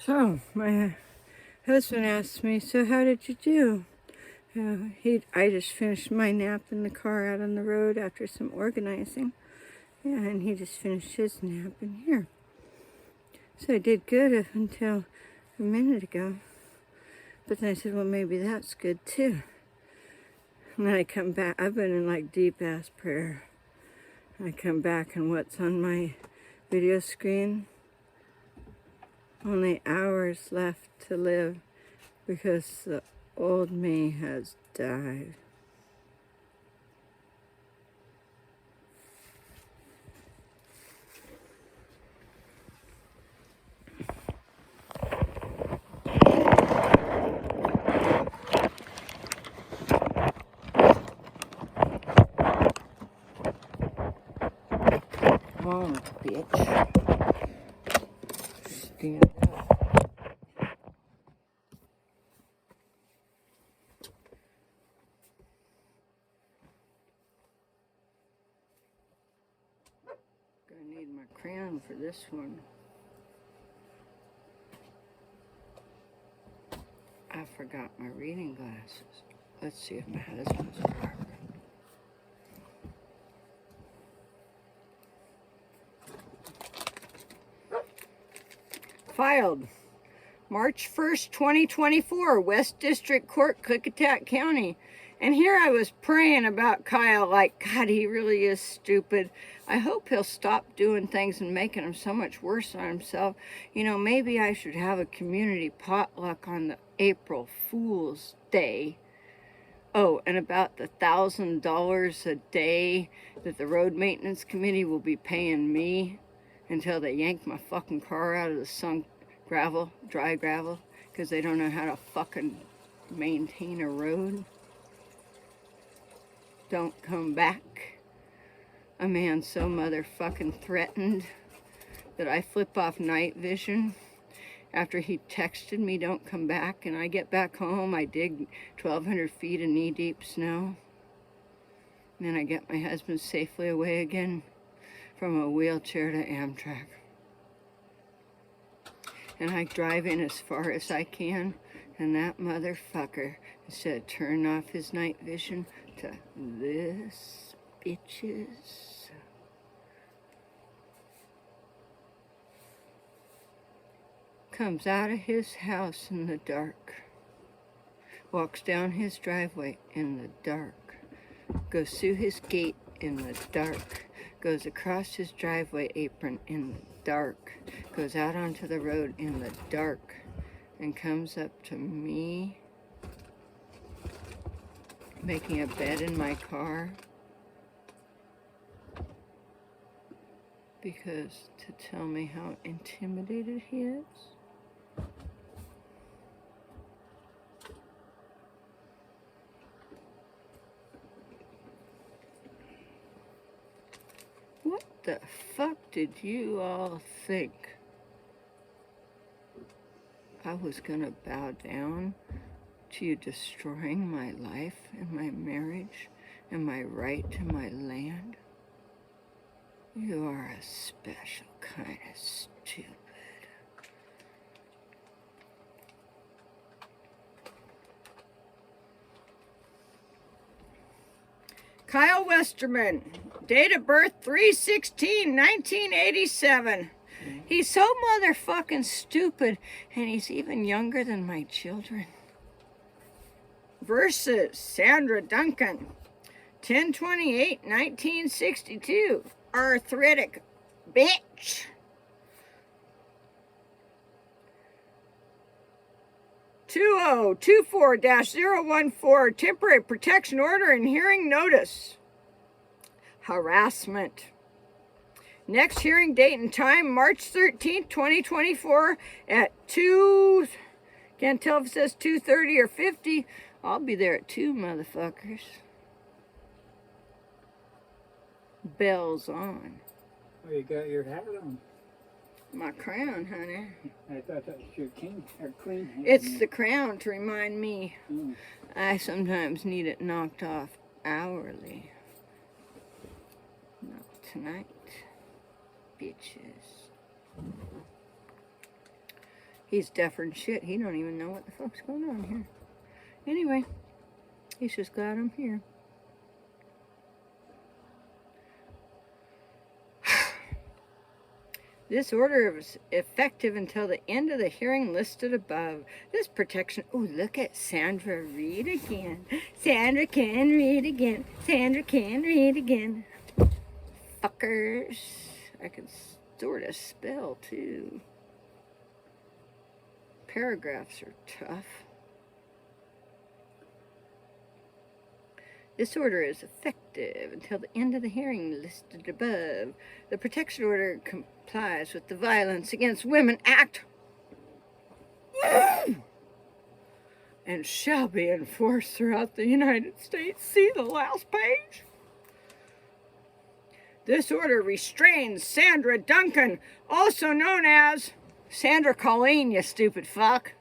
So, my husband asked me, so how did you do? I just finished my nap in the car out on the road after some organizing. Yeah, and he just finished his nap in here. So I did good up until a minute ago. But then I said, well, maybe that's good too. And then I come back. I've been in like deep ass prayer. I come back and what's on my video screen? Only hours left to live because the old me has died. Come on, bitch. Stand up. Gonna need my crayon for this one. I forgot my reading glasses. Let's see if my husband's work. Filed March 1st, 2024, West District Court, Klickitat County. And here I was praying about Kyle, like, God, he really is stupid. I hope he'll stop doing things and making him so much worse on himself. You know, maybe I should have a community potluck on the April Fool's Day. Oh, and about the $1,000 a day that the road maintenance committee will be paying me until they yank my fucking car out of the sunk gravel, dry gravel, because they don't know how to fucking maintain a road. Don't come back. A man so motherfucking threatened that I flip off night vision after he texted me, don't come back, and I get back home, I dig 1,200 feet of knee-deep snow. And then I get my husband safely away again from a wheelchair to Amtrak. And I drive in as far as I can, and that motherfucker, instead of turning off his night vision to this, bitches, comes out of his house in the dark, walks down his driveway in the dark, goes through his gate in the dark, goes across his driveway apron in the dark, goes out onto the road in the dark, and comes up to me, making a bed in my car, because to tell me how intimidated he is. What the fuck did you all think? I was gonna bow down to you destroying my life and my marriage and my right to my land? You are a special kind of stupid. Kyle Westerman, date of birth 3/16/1987. He's so motherfucking stupid, and he's even younger than my children. Versus Sandra Duncan, 10/28/1962. Arthritic bitch. 2024-014, temporary protection order and hearing notice. Harassment. Next hearing date and time, March 13th, 2024 at 2, can't tell if it says 2:30 or 50. I'll be there at 2, motherfuckers. Bells on. Oh, you got your hat on. My crown, honey. I thought that was your king or queen hat. It's the crown to remind me. Mm. I sometimes need it knocked off hourly. Not tonight, bitches. He's deaf and shit. He don't even know what the fuck's going on here. Anyway, he's just glad I'm here. This order is effective until the end of the hearing listed above. This protection... Oh, look at Sandra read again. Sandra can read again. Sandra can read again. Fuckers. I can sort of spell, too. Paragraphs are tough. This order is effective until the end of the hearing listed above. The protection order complies with the Violence Against Women Act and shall be enforced throughout the United States. See the last page? This order restrains Sandra Duncan, also known as SandraColleen, you stupid fuck.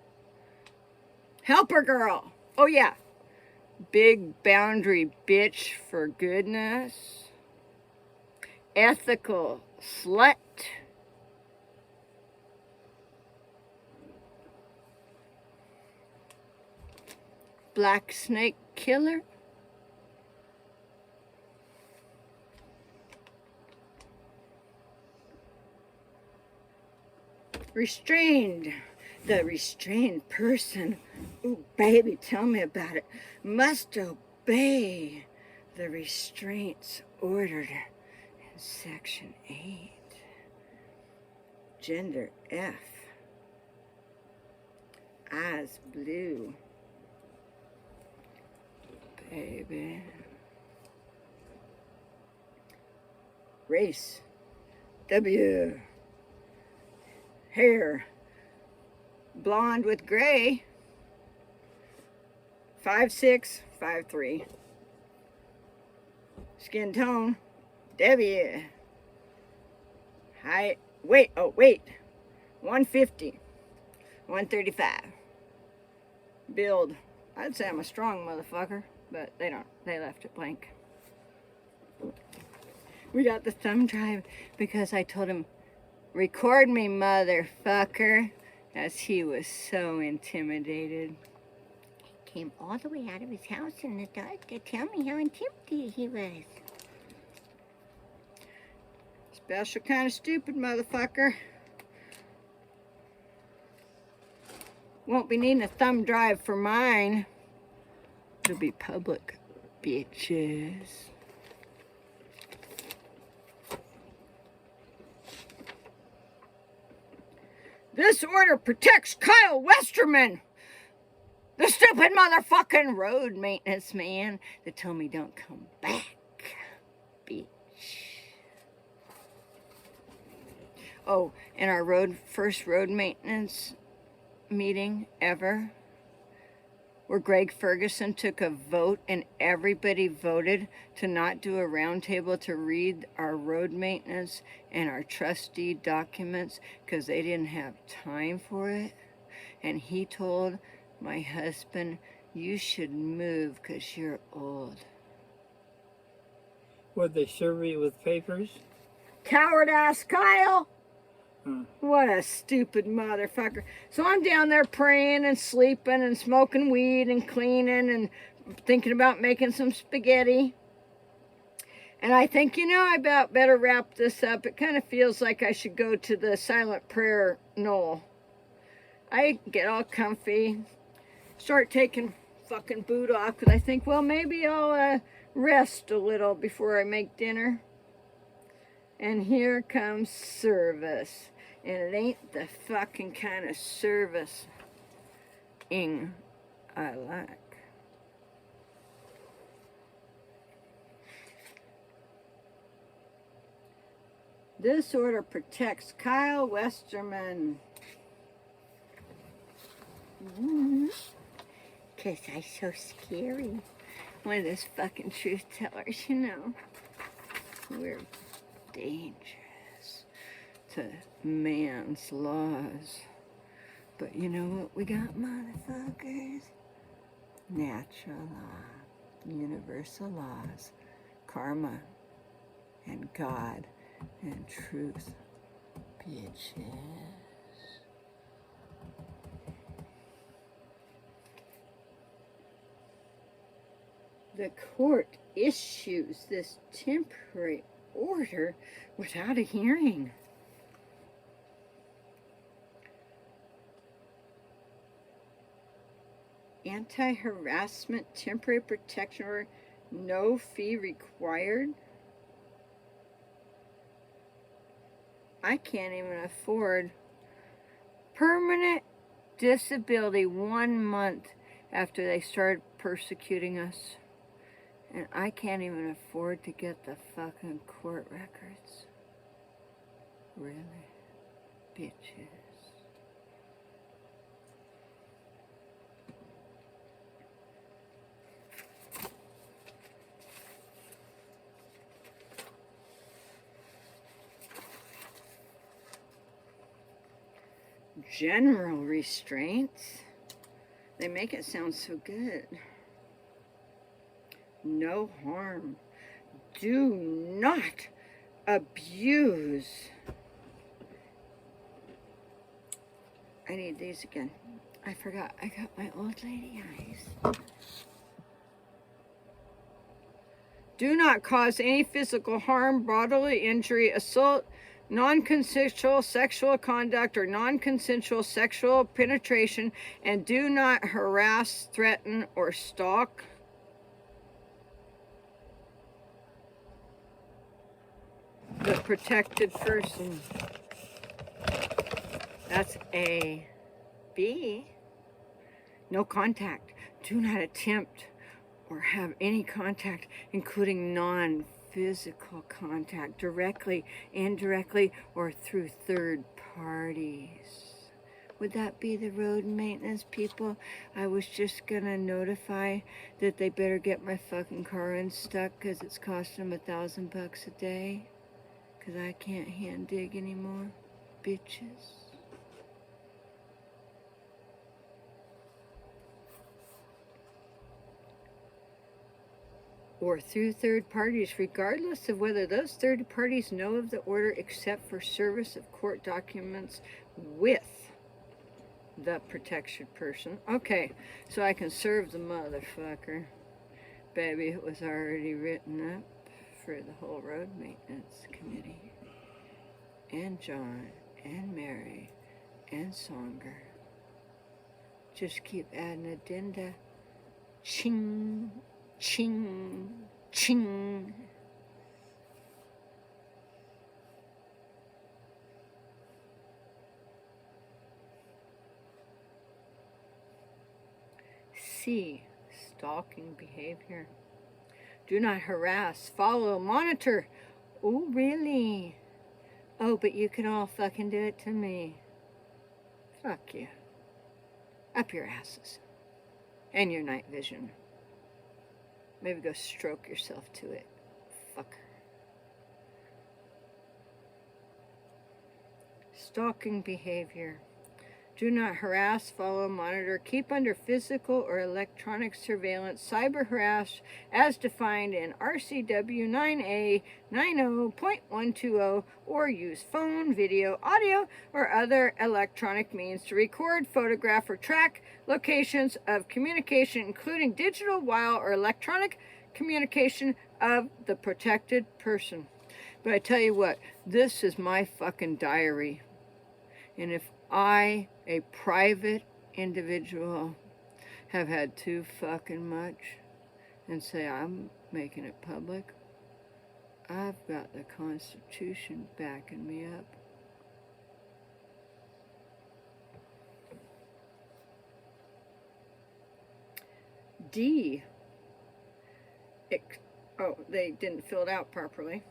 Helper girl. Oh yeah. Big boundary bitch for goodness. Ethical slut. Black snake killer. Restrained. The restrained person, ooh, baby, tell me about it, must obey the restraints ordered in Section 8. Gender F. Eyes blue. Baby. Race W. Hair blonde with gray. 5'6", 5'3". Skin tone W. Height, weight, 150, 135. Build, I'd say I'm a strong motherfucker, but they left it blank. We got the thumb drive because I told him, record me, motherfucker, as he was so intimidated. He came all the way out of his house in the dark to tell me how intimidated he was. Special kind of stupid motherfucker. Won't be needing a thumb drive for mine. It'll be public, bitches. This order protects Kyle Westerman, the stupid motherfucking road maintenance man that told me don't come back, bitch. Oh, and our first road maintenance meeting ever, where Greg Ferguson took a vote and everybody voted to not do a roundtable to read our road maintenance and our trustee documents because they didn't have time for it. And he told my husband, you should move because you're old. Would they serve you with papers? Coward ass Kyle! What a stupid motherfucker. So I'm down there praying and sleeping and smoking weed and cleaning and thinking about making some spaghetti. And I think, I about better wrap this up. It kind of feels like I should go to the silent prayer knoll. I get all comfy, start taking fucking boot off, because I think, well, maybe I'll rest a little before I make dinner. And here comes service. And it ain't the fucking kind of service-ing I like. This order protects Kyle Westerman. Because I'm so scary. One of those fucking truth tellers, We're dangerous to man's laws. But you know what we got, motherfuckers? Natural law, universal laws, karma, and God, and truth, bitches. the court issues this temporary order without a hearing. Anti-harassment temporary protection order, no fee required. I can't even afford permanent disability 1 month after they started persecuting us. And I can't even afford to get the fucking court records. Really? Bitches. General restraints. They make it sound so good. No harm. Do not abuse. I need these again. I forgot. I got my old lady eyes. Do not cause any physical harm, bodily injury, assault, non-consensual sexual conduct, or non-consensual sexual penetration, and do not harass, threaten, or stalk the protected person. That's A. B. No contact. Do not attempt or have any contact, including non-physical contact, directly, indirectly, or through third parties. Would that be the road maintenance people? I was just gonna notify that they better get my fucking car unstuck because it's costing them $1,000 a day. Because I can't hand dig anymore. Bitches. Or through third parties, regardless of whether those third parties know of the order, except for service of court documents with the protected person. Okay, so I can serve the motherfucker. Baby, it was already written up for the whole road maintenance committee. And John, and Mary, and Sandra. Just keep adding addenda. Ching. Ching, ching. C. Stalking behavior. Do not harass, follow, monitor. Oh, really? Oh, but you can all fucking do it to me. Fuck you. Up your asses. And your night vision. Maybe go stroke yourself to it. Fucker. Stalking behavior. Do not harass, follow, monitor, keep under physical or electronic surveillance, cyber harass as defined in RCW 9A 90.120, or use phone, video, audio, or other electronic means to record, photograph, or track locations of communication, including digital, wire, or electronic communication of the protected person. But I tell you what, this is my fucking diary. And if I, a private individual, have had too fucking much and say I'm making it public, I've got the Constitution backing me up. D. Oh, they didn't fill it out properly.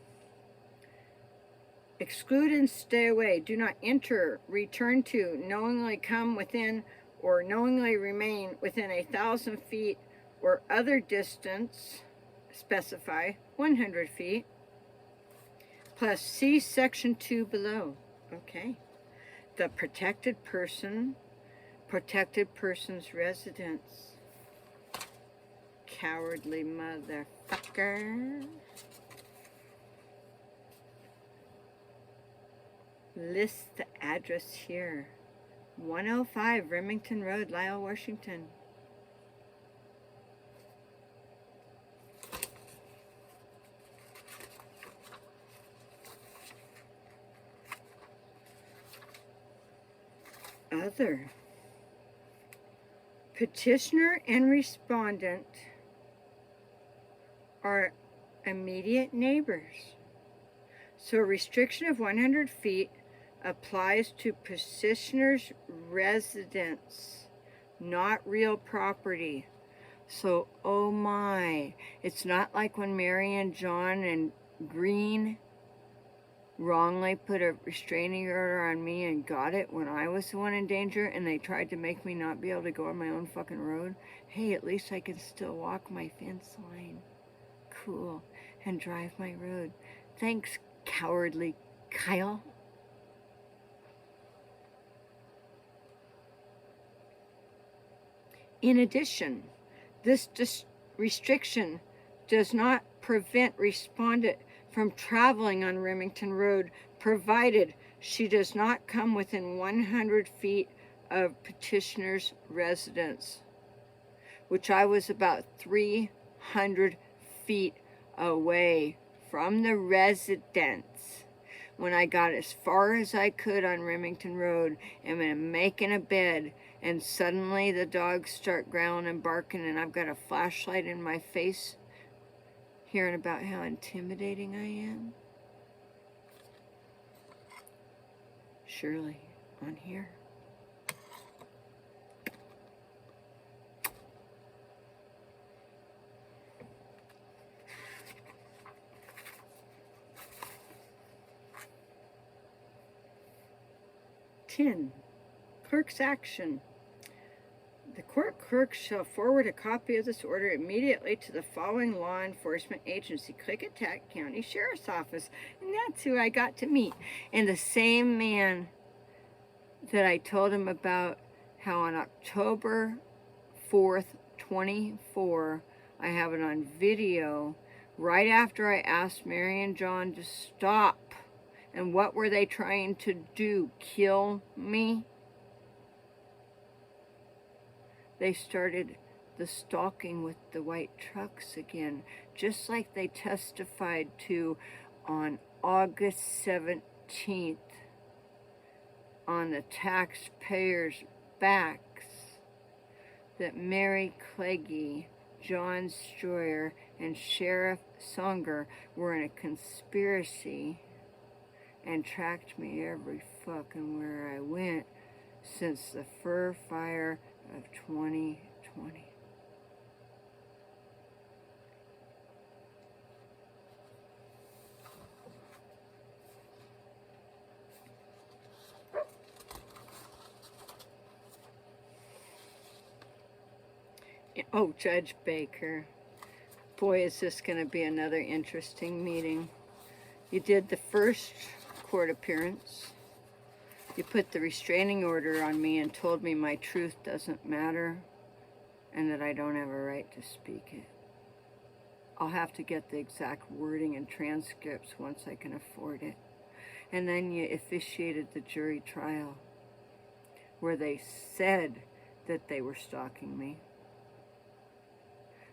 Exclude and stay away. Do not enter, return to, knowingly come within, or knowingly remain within 1,000 feet or other distance, specify 100 feet, plus see section 2 below. Okay. The protected person's residence. Cowardly motherfucker. List the address here. 105 Remington Road, Lyle, Washington. other. Petitioner and respondent are immediate neighbors. So a restriction of 100 feet applies to petitioner's residence, not real property. So, oh my, it's not like when Mary and John and Green wrongly put a restraining order on me and got it when I was the one in danger, and they tried to make me not be able to go on my own fucking road. Hey, at least I can still walk my fence line. Cool. And drive my road. Thanks, cowardly Kyle. In addition, this restriction does not prevent respondent from traveling on Remington Road, provided she does not come within 100 feet of petitioner's residence, which I was about 300 feet away from the residence when I got as far as I could on Remington Road and I'm making a bed, and suddenly the dogs start growling and barking, and I've got a flashlight in my face, hearing about how intimidating I am. Surely, on here. Clerk's action. The court clerk shall forward a copy of this order immediately to the following law enforcement agency: Klickitat County Sheriff's Office. And that's who I got to meet. And the same man that I told him about how on October 4th, 24, I have it on video, right after I asked Mary and John to stop. And what were they trying to do? Kill me? They started the stalking with the white trucks again, just like they testified to on August 17th on the taxpayers' backs, that Mary Kleggy, John Stroyer, and Sheriff Songer were in a conspiracy and tracked me every fucking where I went since the fur fire of 2020. Oh, Judge Baker. Boy, is this going to be another interesting meeting. You did the first court appearance. You put the restraining order on me and told me my truth doesn't matter and that I don't have a right to speak it. I'll have to get the exact wording and transcripts once I can afford it. And then you officiated the jury trial where they said that they were stalking me,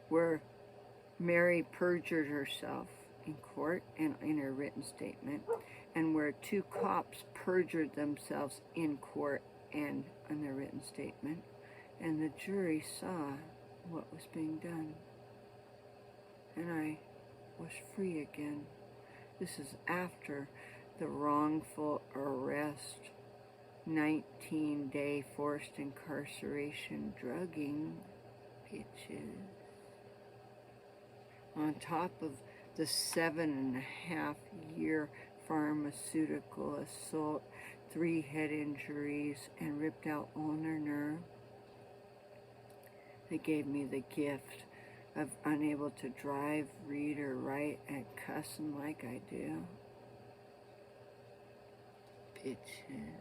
where Mary perjured herself in court and in her written statement, and where two cops perjured themselves in court and in their written statement, and the jury saw what was being done. And I was free again. This is after the wrongful arrest, 19-day forced incarceration, drugging, bitches. On top of the 7.5-year pharmaceutical assault, 3 head injuries, and ripped out ulnar nerve. They gave me the gift of unable to drive, read, or write, and cussing like I do. Bitches.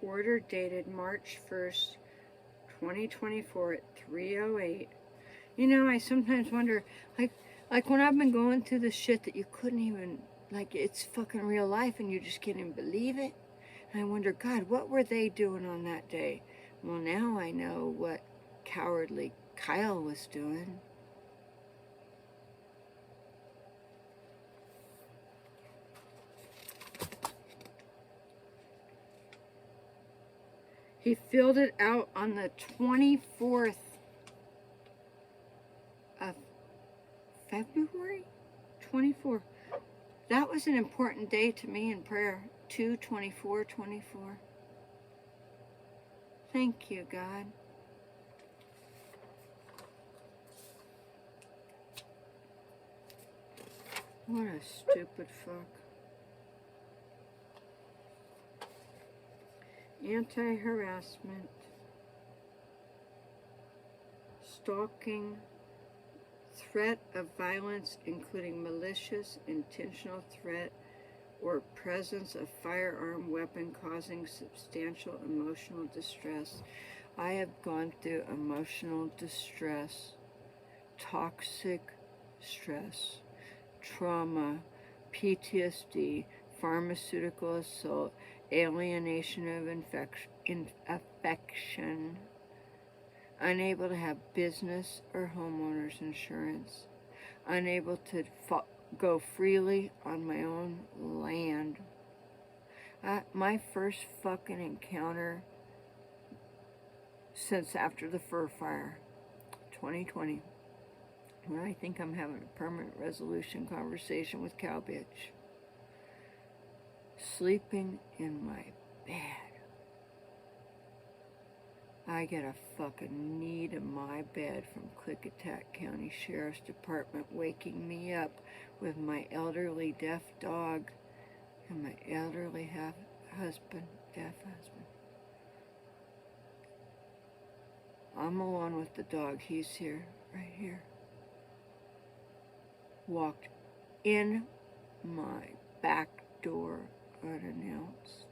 Order dated March 1st, 2024 at 3:08. You know, I sometimes wonder, like when I've been going through the shit that you couldn't even, like, it's fucking real life and you just can't even believe it. I wonder, God, what were they doing on that day? Well, now I know what cowardly Kyle was doing. He filled it out on the 24th of February? 24. That was an important day to me in prayer. 2/24/24. Thank you, God. What a stupid fuck. Anti-harassment. Stalking. Threat of violence, including malicious, intentional threat, or presence of firearm weapon causing substantial emotional distress. I have gone through emotional distress, toxic stress, trauma, PTSD, pharmaceutical assault, alienation of affection, unable to have business or homeowners insurance, unable to go freely on my own land. My first fucking encounter since after the fur fire, 2020, when I think I'm having a permanent resolution conversation with Cow Bitch. Sleeping in my bed. I get a fucking knee to my bed from Klickitat County Sheriff's Department waking me up with my elderly deaf dog and my elderly deaf husband. I'm alone with the dog. He's here, right here. Walked in my back door unannounced.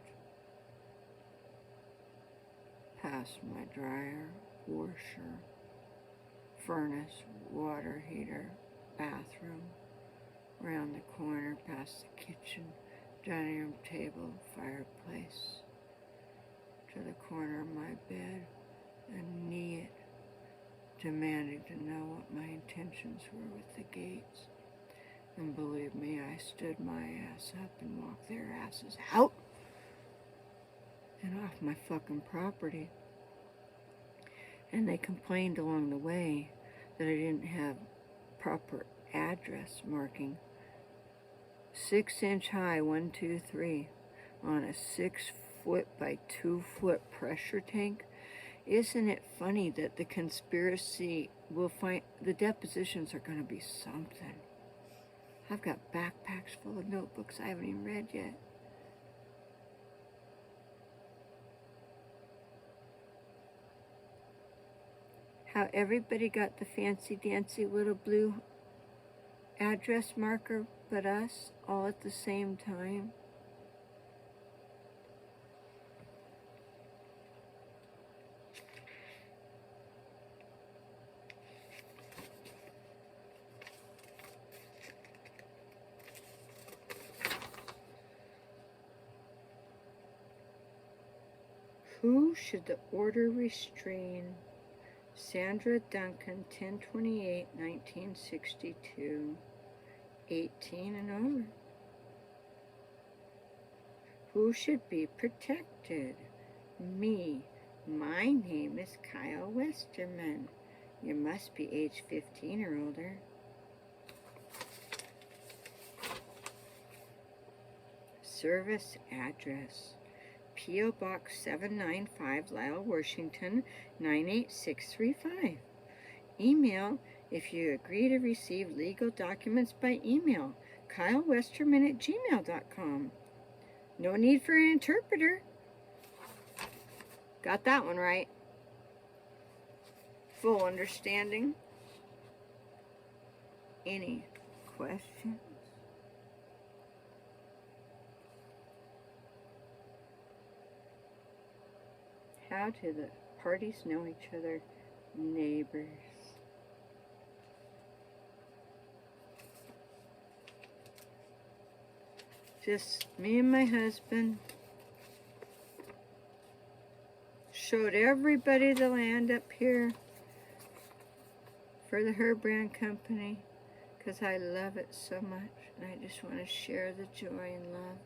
Past my dryer, washer, furnace, water heater, bathroom, around the corner, past the kitchen, dining room table, fireplace, to the corner of my bed, and knee it, demanding to know what my intentions were with the gates. And believe me, I stood my ass up and walked their asses out and off my fucking property. And they complained along the way that I didn't have proper address marking. 6-inch high, 1, 2, 3, on a 6-foot by 2-foot pressure tank. Isn't it funny that the conspiracy will find, the depositions are going to be something. I've got backpacks full of notebooks I haven't even read yet. How everybody got the fancy-dancy little blue address marker but us, all at the same time. Who should the order restrain? Sandra Duncan, 10/28/1962, 18 and over. Who should be protected? Me. My name is Kyle Westerman. You must be age 15 or older. Service address. P.O. Box 795, Lyle, Washington, 98635. Email, if you agree to receive legal documents by email, kylewesterman@gmail.com. No need for an interpreter. Got that one right. Full understanding. Any questions? How do the parties know each other? Neighbors. Just me and my husband. showed everybody the land up here for the Herbrand Company because I love it so much. And I just want to share the joy and love.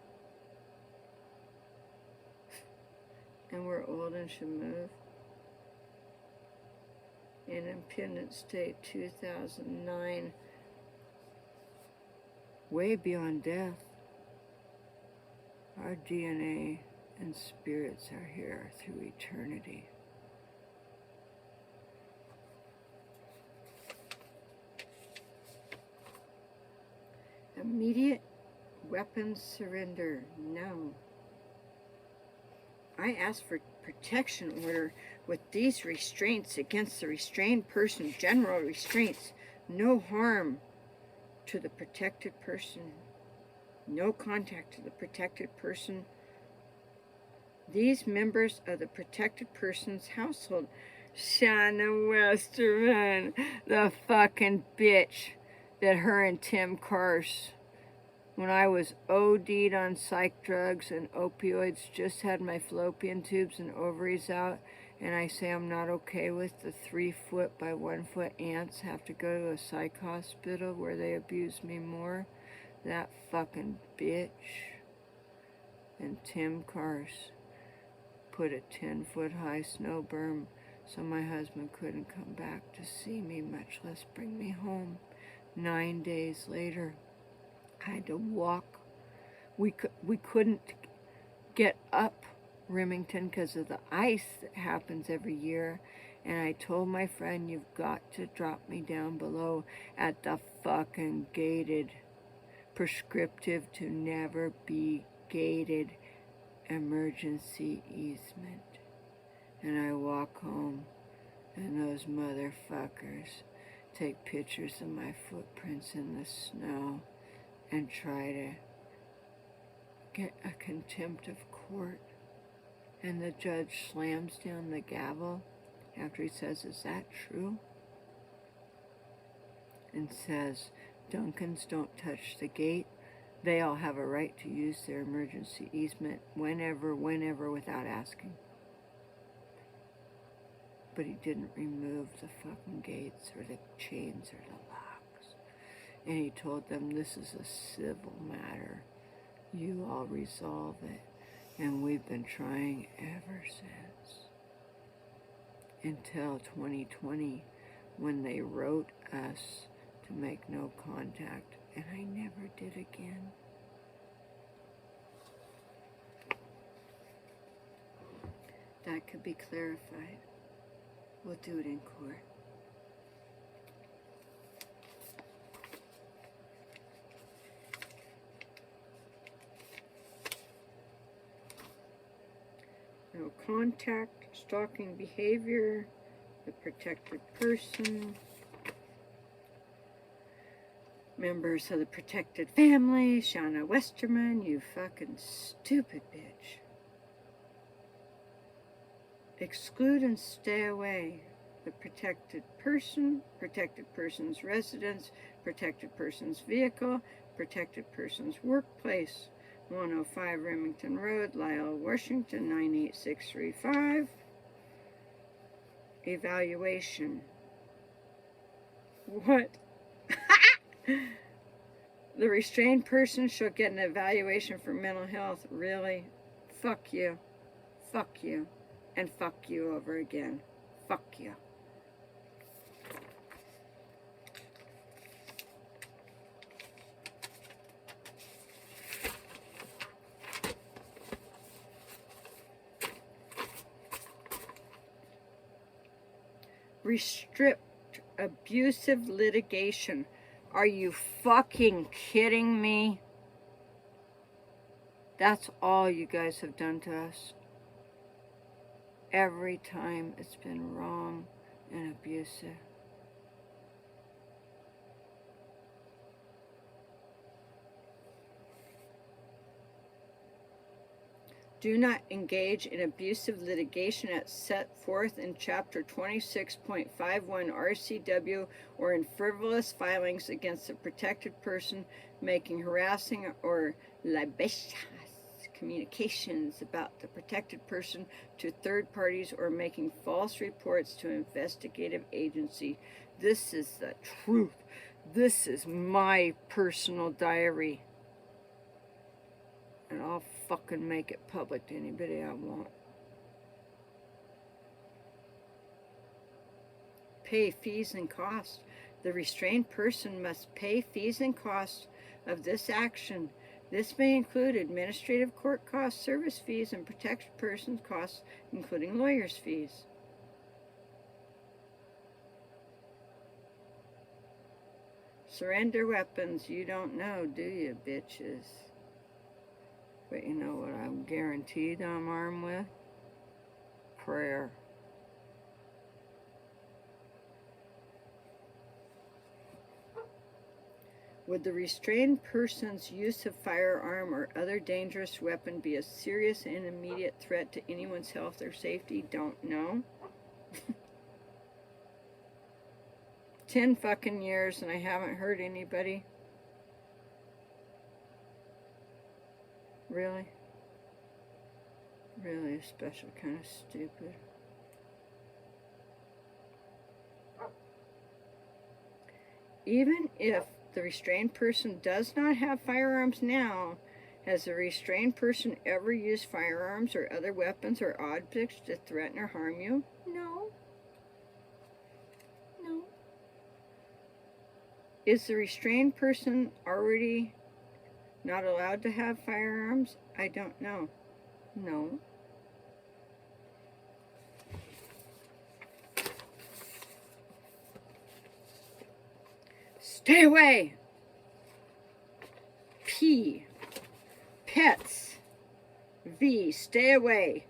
And we're old and should move. Independence Day 2009. Way beyond death. Our DNA and spirits are here through eternity. Immediate weapons surrender. No. I asked for protection order with these restraints against the restrained person, general restraints. No harm to the protected person. No contact to the protected person. These members of the protected person's household. Shanna Westerman, the fucking bitch that her and Tim Carse, when I was OD'd on psych drugs and opioids, just had my fallopian tubes and ovaries out, and I say I'm not okay with the 3-foot by 1-foot ants have to go to a psych hospital where they abuse me more. That fucking bitch and Tim Carse put a 10-foot high snow berm so my husband couldn't come back to see me, much less bring me home. 9 days later, I had to walk. We couldn't get up Remington because of the ice that happens every year. And I told my friend, you've got to drop me down below at the fucking gated, prescriptive to never be gated emergency easement. And I walk home, and those motherfuckers take pictures of my footprints in the snow and try to get a contempt of court. And the judge slams down the gavel after he says, is that true? And says, Duncans don't touch the gate. They all have a right to use their emergency easement whenever, without asking. But he didn't remove the fucking gates or the chains or the locks. And he told them, this is a civil matter. You all resolve it. And we've been trying ever since. Until 2020, when they wrote us to make no contact, and I never did again. That could be clarified. We'll do it in court. No contact, stalking behavior, the protected person, members of the protected family, Shanna Westerman, you fucking stupid bitch. Exclude and stay away. The protected person, protected person's residence, protected person's vehicle, protected person's workplace. 105 Remington Road, Lisle, Washington, 98635. Evaluation. What? The restrained person shall get an evaluation for mental health. Really? Fuck you. Fuck you. And fuck you over again. Fuck you. Restrict abusive litigation. Are you fucking kidding me? That's all you guys have done to us. Every time it's been wrong and abusive. Do not engage in abusive litigation as set forth in Chapter 26.51 RCW or in frivolous filings against a protected person making harassing or libelous communications about the protected person to third parties or making false reports to investigative agency. This is the truth. This is my personal diary. And I'll fucking make it public to anybody I want. Pay fees and costs. The restrained person must pay fees and costs of this action. This may include administrative court costs, service fees, and protected person's costs, including lawyers' fees. Surrender weapons. You don't know, do you, bitches? But you know what I'm guaranteed I'm armed with? Prayer. Would the restrained person's use of firearm or other dangerous weapon be a serious and immediate threat to anyone's health or safety? Don't know. 10 fucking years and I haven't heard anybody. Really? Really a special kind of stupid. Even if the restrained person does not have firearms now, has the restrained person ever used firearms or other weapons or objects to threaten or harm you? No. No. Is the restrained person already not allowed to have firearms? I don't know. No. Stay away. P. Pets. V. Stay away.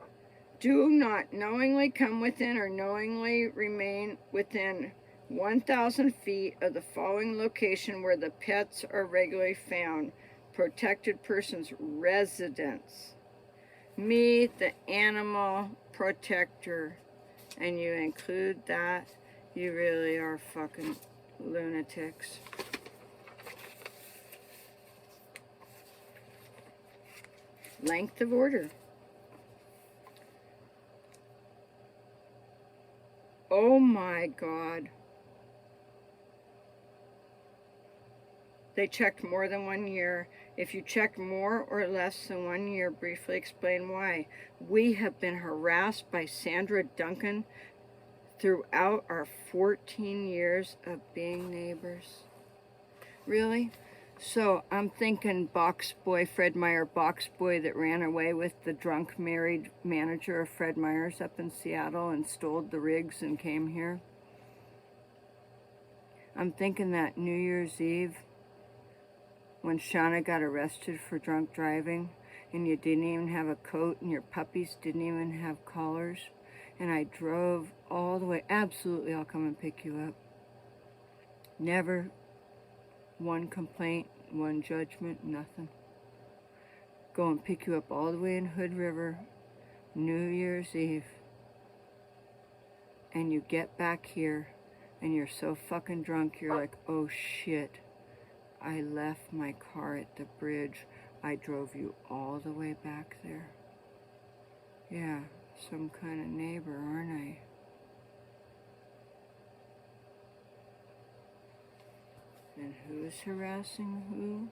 Do not knowingly come within or knowingly remain within 1,000 feet of the following location where the pets are regularly found. Protected person's residence. Me, the animal protector. And you include that, you really are fucking lunatics. Length of order. Oh my God. They checked more than 1 year. If you checked more or less than 1 year, briefly explain why. We have been harassed by Sandra Duncan throughout our 14 years of being neighbors. Really? So I'm thinking box boy, Fred Meyer, box boy that ran away with the drunk married manager of Fred Meyer's up in Seattle and stole the rigs and came here. I'm thinking that New Year's Eve when Shauna got arrested for drunk driving and you didn't even have a coat and your puppies didn't even have collars. And I drove all the way. Absolutely, I'll come and pick you up. Never one complaint, one judgment, nothing. Go and pick you up all the way in Hood River, New Year's Eve. And you get back here, and you're so fucking drunk, you're like, oh shit, I left my car at the bridge. I drove you all the way back there. Yeah. Some kind of neighbor, aren't I? And who's harassing who?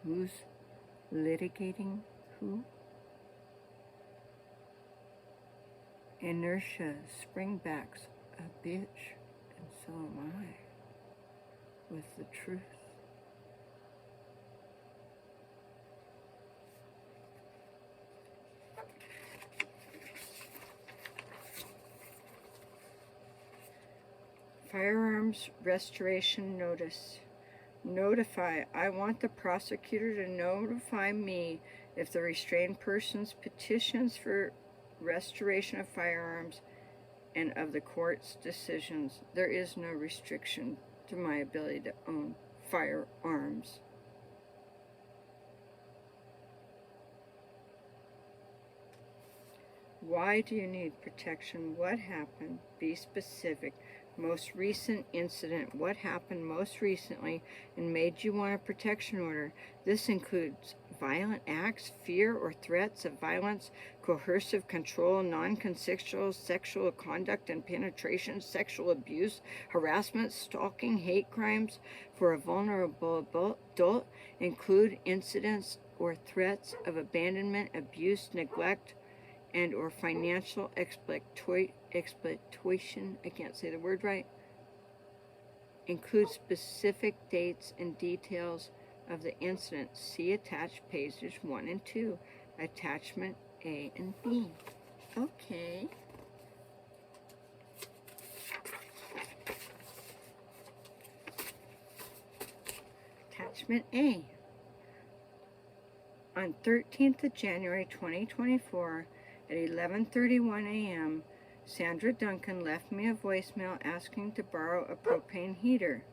Who's litigating who? Inertia, springback's a bitch, and so am I, with the truth. Firearms restoration notice. Notify. I want the prosecutor to notify me if the restrained person's petitions for restoration of firearms and of the court's decisions. There is no restriction to my ability to own firearms. Why do you need protection? What happened? Be specific. Most recent incident. What happened most recently and made you want a protection order? This includes violent acts, fear or threats of violence, coercive control, non-consensual sexual conduct and penetration, sexual abuse, harassment, stalking, hate crimes for a vulnerable adult include incidents or threats of abandonment, abuse, neglect, and or financial exploitation, I can't say the word right, include specific dates and details of the incident. See attached pages 1 and 2, attachment A and B. Okay. Attachment A. On 13th of January 2024 at 11:31 a.m., Sandra Duncan left me a voicemail asking to borrow a propane heater.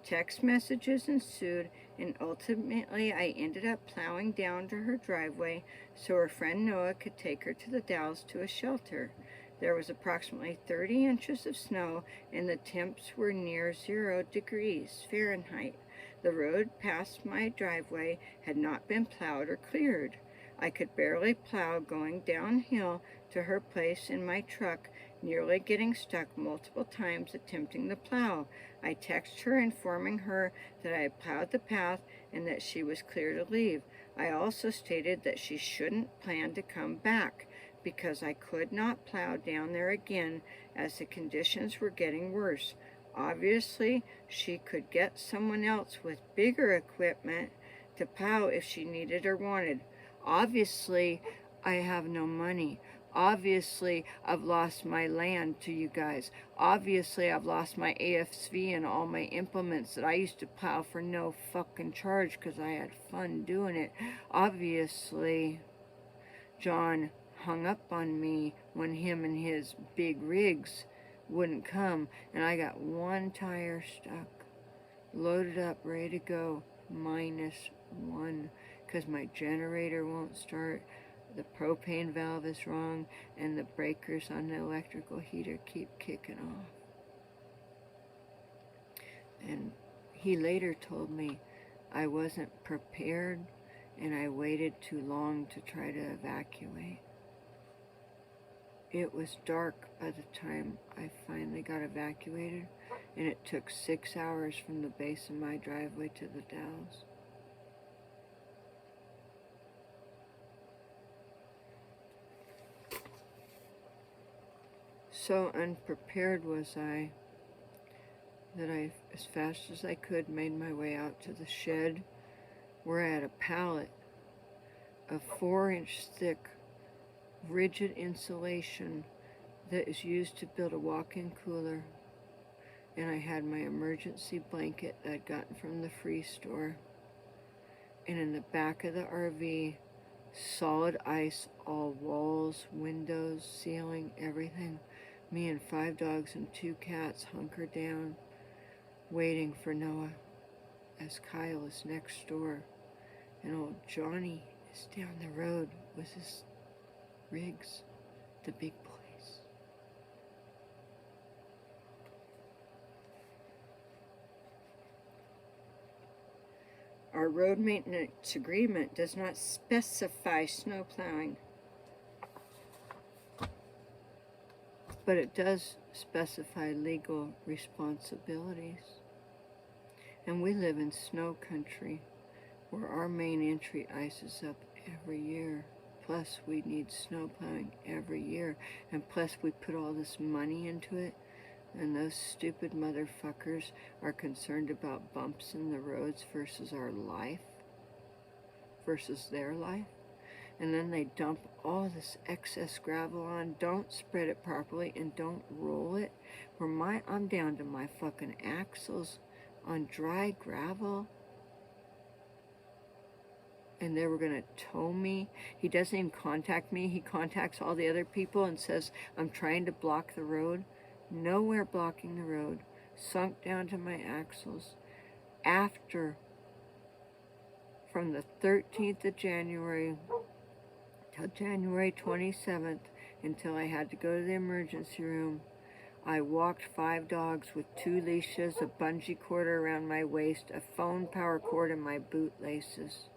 Text messages ensued, and ultimately I ended up plowing down to her driveway so her friend Noah could take her to the Dalles to a shelter. There was approximately 30 inches of snow, and the temps were near 0 degrees Fahrenheit. The road past my driveway had not been plowed or cleared. I could barely plow going downhill to her place in my truck, nearly getting stuck multiple times attempting the plow. I texted her informing her that I had plowed the path and that she was clear to leave. I also stated that she shouldn't plan to come back because I could not plow down there again as the conditions were getting worse. Obviously, she could get someone else with bigger equipment to plow if she needed or wanted. Obviously, I have no money. Obviously, I've lost my land to you guys. Obviously, I've lost my AFSV and all my implements that I used to plow for no fucking charge because I had fun doing it. Obviously, John hung up on me when him and his big rigs wouldn't come, and I got one tire stuck, loaded up, ready to go, -1, because my generator won't start, the propane valve is wrong, and the breakers on the electrical heater keep kicking off. And he later told me I wasn't prepared and I waited too long to try to evacuate. It was dark by the time I finally got evacuated, and it took 6 hours from the base of my driveway to the Dalles. So unprepared was I that I, as fast as I could, made my way out to the shed where I had a pallet of 4-inch thick rigid insulation that is used to build a walk-in cooler, and I had my emergency blanket that I'd gotten from the free store, and in the back of the RV, solid ice, all walls, windows, ceiling, everything. Me and 5 dogs and 2 cats hunkered down, waiting for Noah, as Kyle is next door, and old Johnny is down the road with his rigs, the big boys. Our road maintenance agreement does not specify snow plowing, but it does specify legal responsibilities. And we live in snow country where our main entry ices up every year. Plus, we need snow plowing every year. And plus, we put all this money into it. And those stupid motherfuckers are concerned about bumps in the roads versus our life. Versus their life. And then they dump all this excess gravel on, don't spread it properly, and don't roll it. I'm down to my fucking axles on dry gravel. And they were going to tow me. He doesn't even contact me. He contacts all the other people and says, I'm trying to block the road. Nowhere blocking the road. Sunk down to my axles. From the 13th of January till January 27th, until I had to go to the emergency room, I walked 5 dogs with 2 leashes, a bungee cord around my waist, a phone power cord, and my boot laces.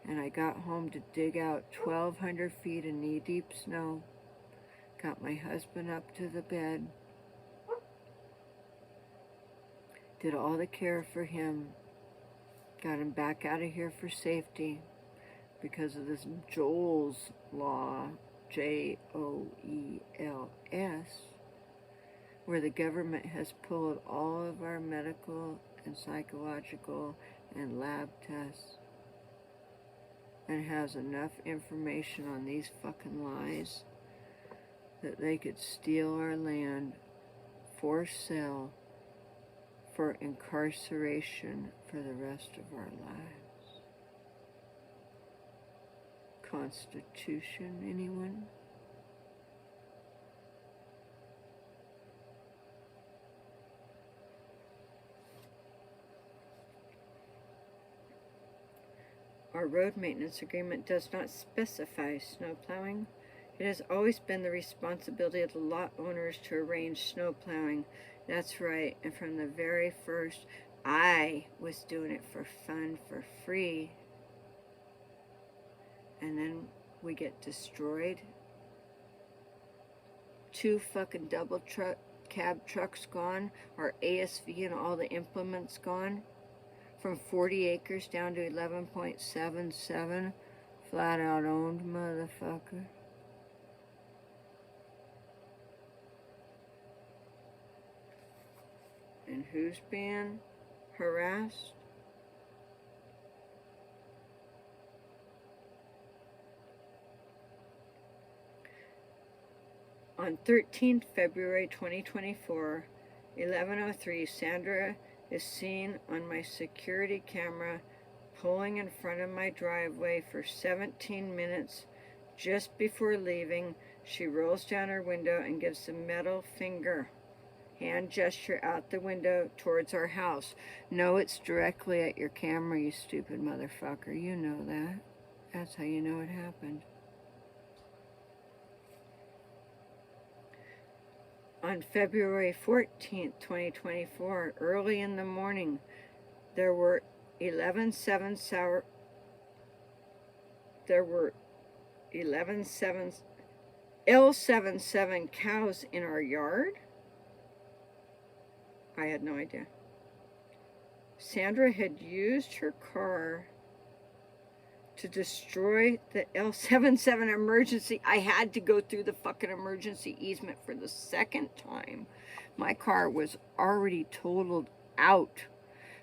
And I got home to dig out 1,200 feet of knee-deep snow. Got my husband up to the bed. Did all the care for him. Got him back out of here for safety because of this Joel's Law, Joels, where the government has pulled all of our medical and psychological and lab tests and has enough information on these fucking lies that they could steal our land for sale for incarceration for the rest of our lives. Constitution, anyone? Our road maintenance agreement does not specify snow plowing. It has always been the responsibility of the lot owners to arrange snow plowing. That's right, and from the very first, I was doing it for fun, for free. And then we get destroyed. 2 fucking double cab trucks gone. Our ASV and all the implements gone. From 40 acres down to 11.77. Flat out owned, motherfucker. And who's being harassed? On 13th February 2024, 11:03, Sandra is seen on my security camera pulling in front of my driveway for 17 minutes. Just before leaving, she rolls down her window and gives a middle finger hand gesture out the window towards our house. No, it's directly at your camera, you stupid motherfucker. You know that. That's how you know it happened. On February 14th, 2024, early in the morning, there were 11 L77 cows in our yard. I had no idea. Sandra had used her car to destroy the L77 emergency. I had to go through the fucking emergency easement for the second time. My car was already totaled out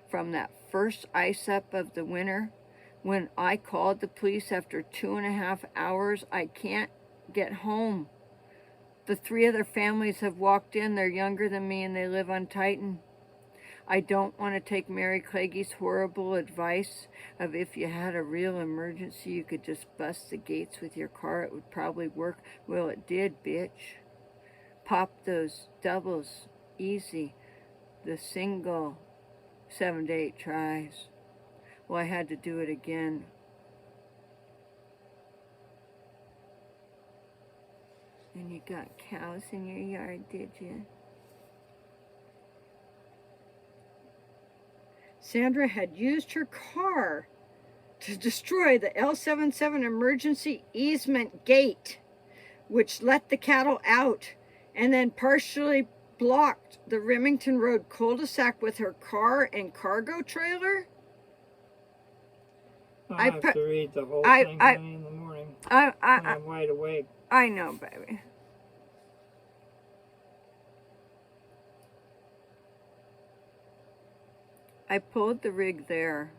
from that first ice up of the winter. When I called the police after 2.5 hours, I can't get home. The 3 other families have walked in. They're younger than me and they live on Titan. I don't want to take Mary Claggy's horrible advice of if you had a real emergency, you could just bust the gates with your car. It would probably work. Well, it did, bitch. Pop those doubles easy. The single 7 to 8 tries. Well, I had to do it again. And you got cows in your yard, did you? Sandra had used her car to destroy the L77 emergency easement gate, which let the cattle out, and then partially blocked the Remington Road cul-de-sac with her car and cargo trailer. I have to read the whole thing in the morning when I'm wide awake. I know, baby. I pulled the rig there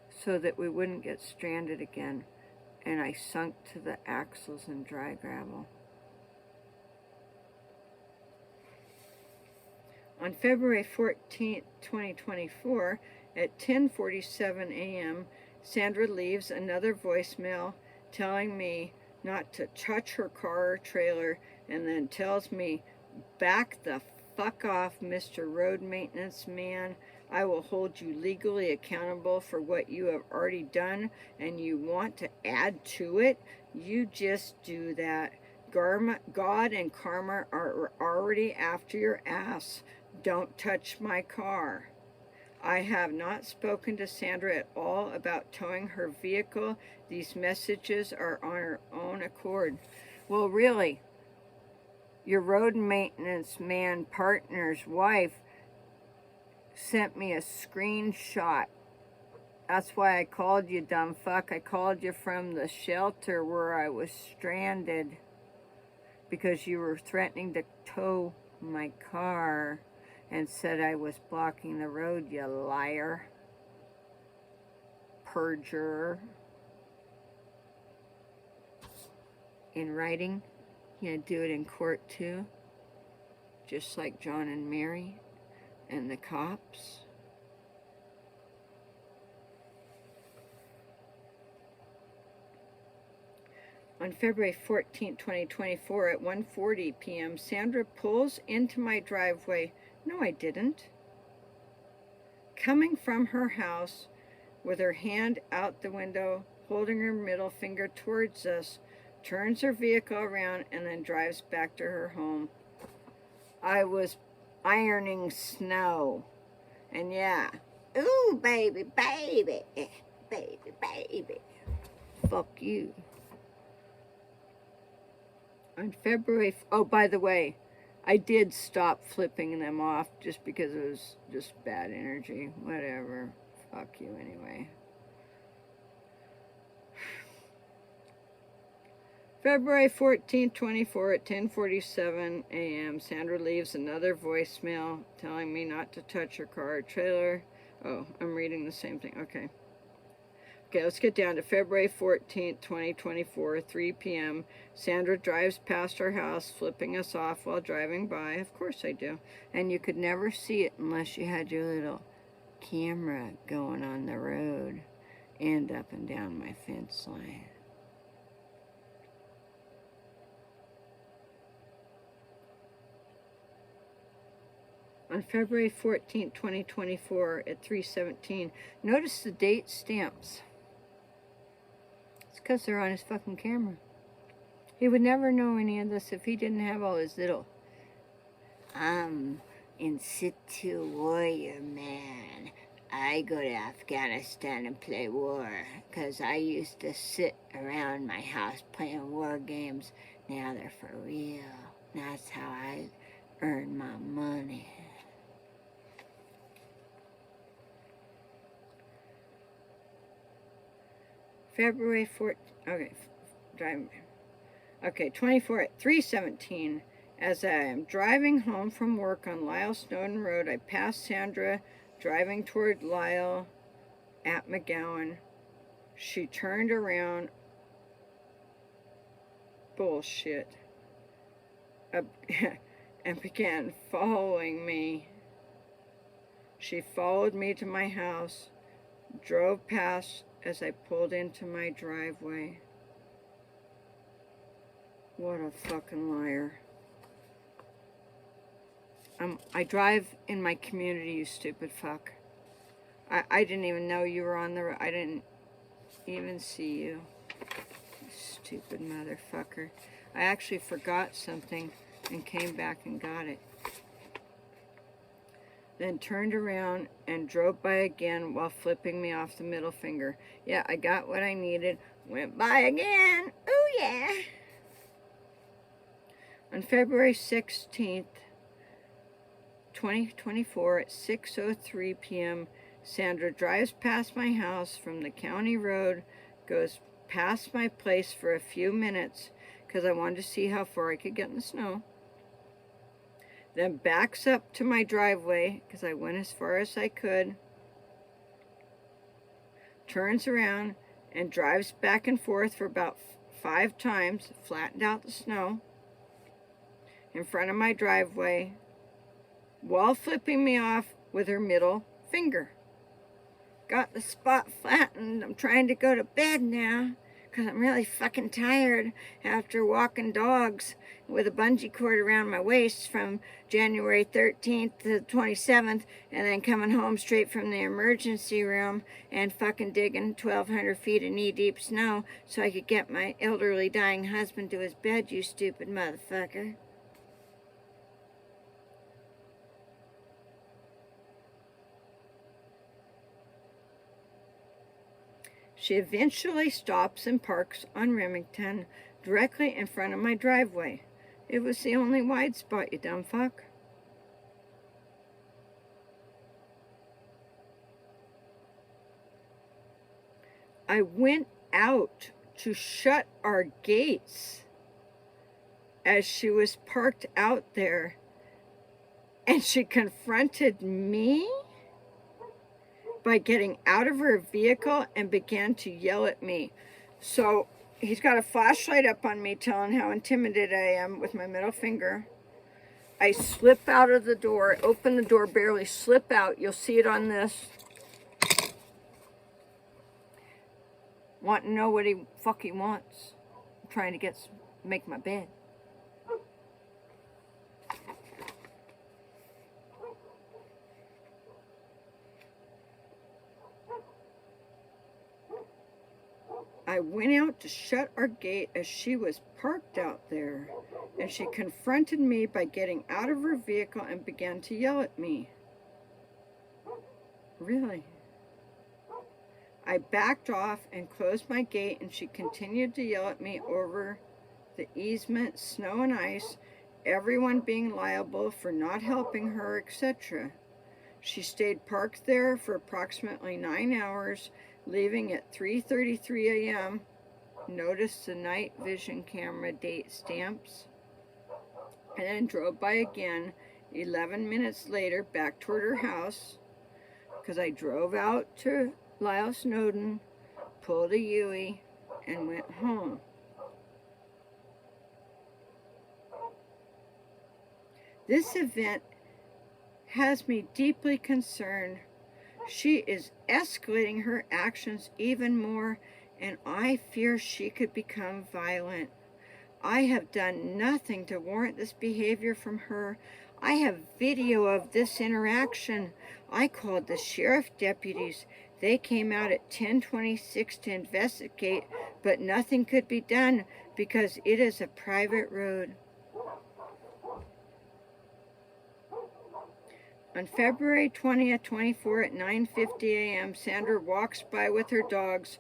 so that we wouldn't get stranded again, and I sunk to the axles in dry gravel. On February 14th, 2024, at 10:47 a.m., Sandra leaves another voicemail telling me not to touch her car or trailer, and then tells me, "Back the fuck off, Mr. Road Maintenance Man. I will hold you legally accountable for what you have already done, and you want to add to it? You just do that. God and karma are already after your ass. Don't touch my car." I have not spoken to Sandra at all about towing her vehicle. These messages are on her own accord. Well, really, your road maintenance man partner's wife sent me a screenshot. That's why I called you, dumb fuck. I called you from the shelter where I was stranded because you were threatening to tow my car and said I was blocking the road, you liar. Perjurer. In writing, you had to do it in court too, just like John and Mary and the cops. On February 14, 2024 at 1:40 p.m., Sandra pulls into my driveway. No, I didn't. Coming from her house with her hand out the window, holding her middle finger towards us, turns her vehicle around and then drives back to her home. I was ironing snow. And yeah, ooh, baby, baby, baby, baby. Fuck you. On February, oh, by the way, I did stop flipping them off just because it was just bad energy. Whatever. Fuck you anyway. February 14, 24 at 10:47 a.m. Sandra leaves another voicemail telling me not to touch her car or trailer. Oh, I'm reading the same thing. Okay. Okay, let's get down to February 14th, 2024, 3 p.m. Sandra drives past our house, flipping us off while driving by. Of course I do. And you could never see it unless you had your little camera going on the road and up and down my fence line. On February 14th, 2024, at 3:17, notice the date stamps. Because they're on his fucking camera. He would never know any of this if he didn't have all his little in situ warrior man. I go to Afghanistan and play war because I used to sit around my house playing war games. Now they're for real. That's how I earn my money. February 14th, okay, driving. Okay, 24 at 3:17. As I am driving home from work on Lyle Snowden Road, I pass Sandra driving toward Lyle at McGowan. She turned around. Bullshit. And began following me. She followed me to my house, drove past as I pulled into my driveway. What a fucking liar. I drive in my community, you stupid fuck. I didn't even know you were on the road. I didn't even see you. Stupid motherfucker. I actually forgot something and came back and got it. Then turned around and drove by again while flipping me off the middle finger. Yeah, I got what I needed. Went by again. Ooh, yeah. On February 16th, 2024 at 6:03 p.m., Sandra drives past my house from the county road, goes past my place for a few minutes because I wanted to see how far I could get in the snow. Then backs up to my driveway because I went as far as I could, turns around and drives back and forth for about 5 times, flattened out the snow in front of my driveway while flipping me off with her middle finger. Got the spot flattened. I'm trying to go to bed now because I'm really fucking tired after walking dogs with a bungee cord around my waist from January 13th to the 27th and then coming home straight from the emergency room and fucking digging 1,200 feet of knee-deep snow so I could get my elderly dying husband to his bed, you stupid motherfucker. She eventually stops and parks on Remington directly in front of my driveway. It was the only wide spot, you dumb fuck. I went out to shut our gates as she was parked out there, and she confronted me by getting out of her vehicle and began to yell at me. So he's got a flashlight up on me telling how intimidated I am with my middle finger. I slip out of the door, open the door, barely slip out. You'll see it on this. Want to know what he fucking wants. I'm trying to make my bed. I went out to shut our gate as she was parked out there, and she confronted me by getting out of her vehicle and began to yell at me. Really? I backed off and closed my gate, and she continued to yell at me over the easement, snow and ice, everyone being liable for not helping her, etc. She stayed parked there for approximately 9 hours, leaving at 3:33 a.m. Noticed the night vision camera date stamps, and then drove by again 11 minutes later back toward her house, because I drove out to Lyle Snowden, pulled a Yui, and went home. This event has me deeply concerned. She is escalating her actions even more, and I fear she could become violent. I have done nothing to warrant this behavior from her. I have video of this interaction. I called the sheriff deputies. They came out at 10:26 to investigate, but nothing could be done because it is a private road. On February 20th, 24 at 9:50 a.m., Sandra walks by with her dogs,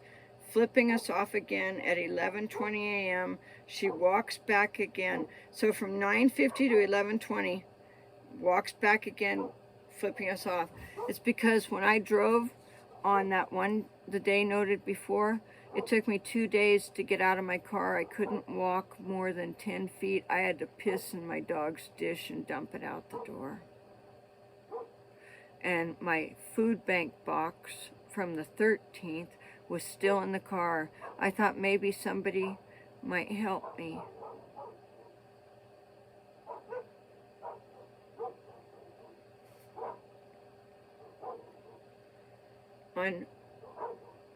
flipping us off again at 11:20 a.m. She walks back again. So from 9:50 to 11:20, walks back again, flipping us off. It's because when I drove on that one, the day noted before, it took me 2 days to get out of my car. I couldn't walk more than 10 feet. I had to piss in my dog's dish and dump it out the door. And my food bank box from the 13th was still in the car. I thought maybe somebody might help me.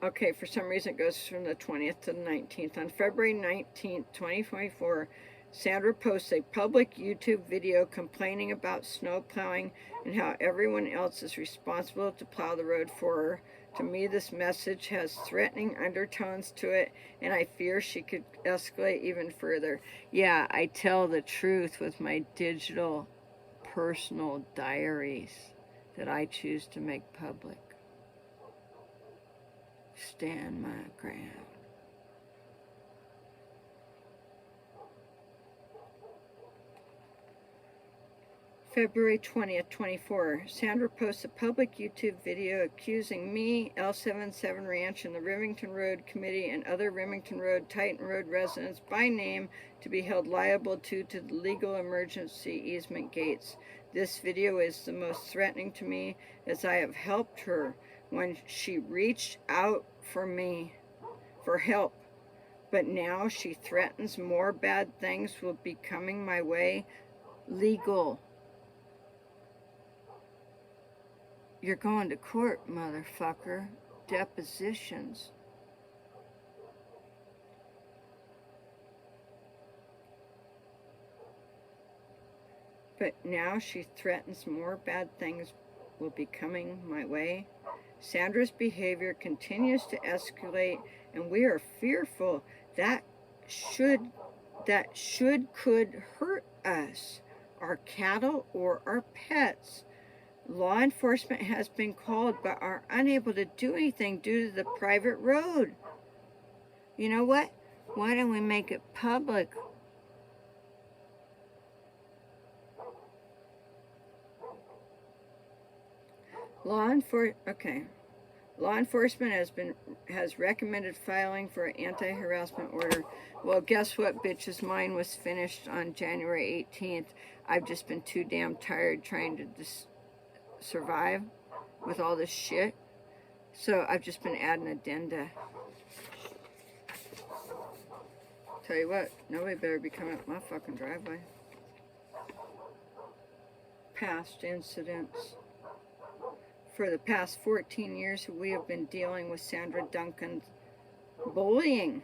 Okay, for some reason it goes from the 20th to the 19th. On February 19th, 2024, Sandra posts a public YouTube video complaining about snow plowing and how everyone else is responsible to plow the road for her. To me, this message has threatening undertones to it, and I fear she could escalate even further. Yeah, I tell the truth with my digital personal diaries that I choose to make public. Stand my ground. February 20th, 24. Sandra posts a public YouTube video accusing me, L77 Ranch, and the Remington Road Committee and other Remington Road, Titan Road residents by name to be held liable to the legal emergency easement gates. This video is the most threatening to me, as I have helped her when she reached out for me for help, but now she threatens more bad things will be coming my way. Legal. You're going to court, motherfucker. Depositions. But now she threatens more bad things will be coming my way. Sandra's behavior continues to escalate, and we are fearful that could hurt us, our cattle, or our pets. Law enforcement has been called but are unable to do anything due to the private road. You know what? Why don't we make it public? Law enforcement has recommended filing for an anti-harassment order. Well, guess what, bitches? Mine was finished on January 18th. I've just been too damn tired trying to survive with all this shit. So I've just been adding addenda. Tell you what, nobody better be coming up my fucking driveway. Past incidents. For the past 14 years, we have been dealing with Sandra Duncan's bullying,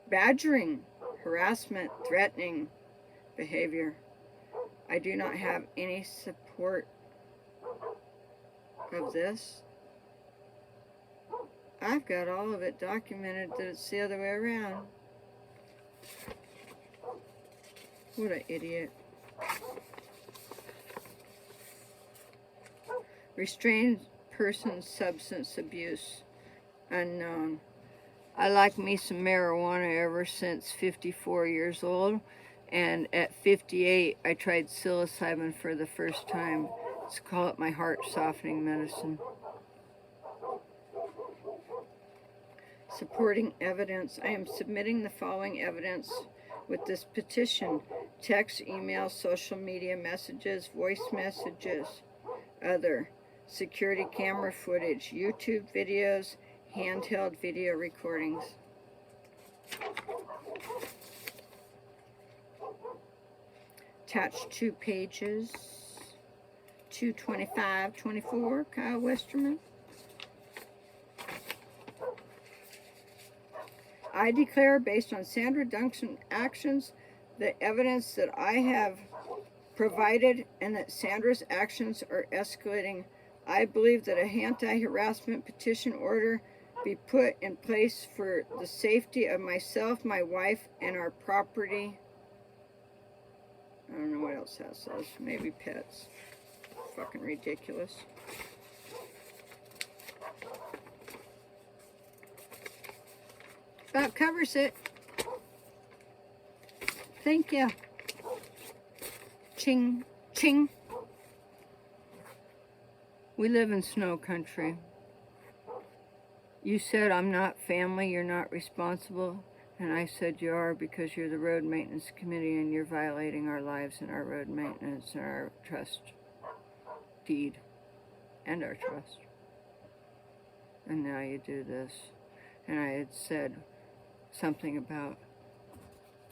badgering, harassment, threatening behavior. I do not have any support of this. I've got all of it documented that it's the other way around. What an idiot. Restrained person substance abuse unknown. I like me some marijuana ever since 54 years old, and at 58 I tried psilocybin for the first time. Let's call it my heart softening medicine. Supporting evidence. I am submitting the following evidence with this petition: text, email, social media messages, voice messages, other security camera footage, YouTube videos, handheld video recordings. Attached 2 pages, 225-24, Kyle Westerman. I declare, based on Sandra Duncan's actions, the evidence that I have provided and that Sandra's actions are escalating, I believe that a anti-harassment petition order be put in place for the safety of myself, my wife, and our property. I don't know what else that says. Maybe pets. Fucking ridiculous. That covers it. Thank you. Ching, ching. We live in snow country. You said I'm not family, you're not responsible. And I said you are, because you're the road maintenance committee and you're violating our lives and our road maintenance and our trust deed and our trust. And now you do this. And I had said something about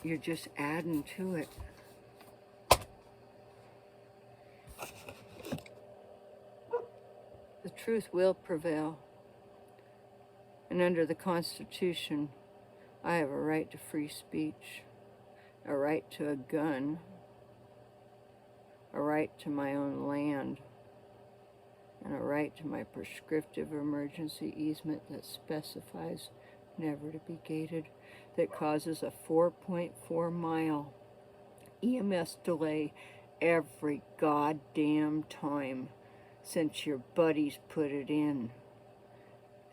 you're just adding to it. The truth will prevail. And under the Constitution, I have a right to free speech, a right to a gun, a right to my own land, and a right to my prescriptive emergency easement that specifies never to be gated, that causes a 4.4 mile EMS delay every goddamn time since your buddies put it in.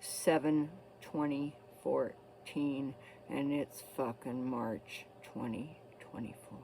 7/20/14, and it's fucking March 2024.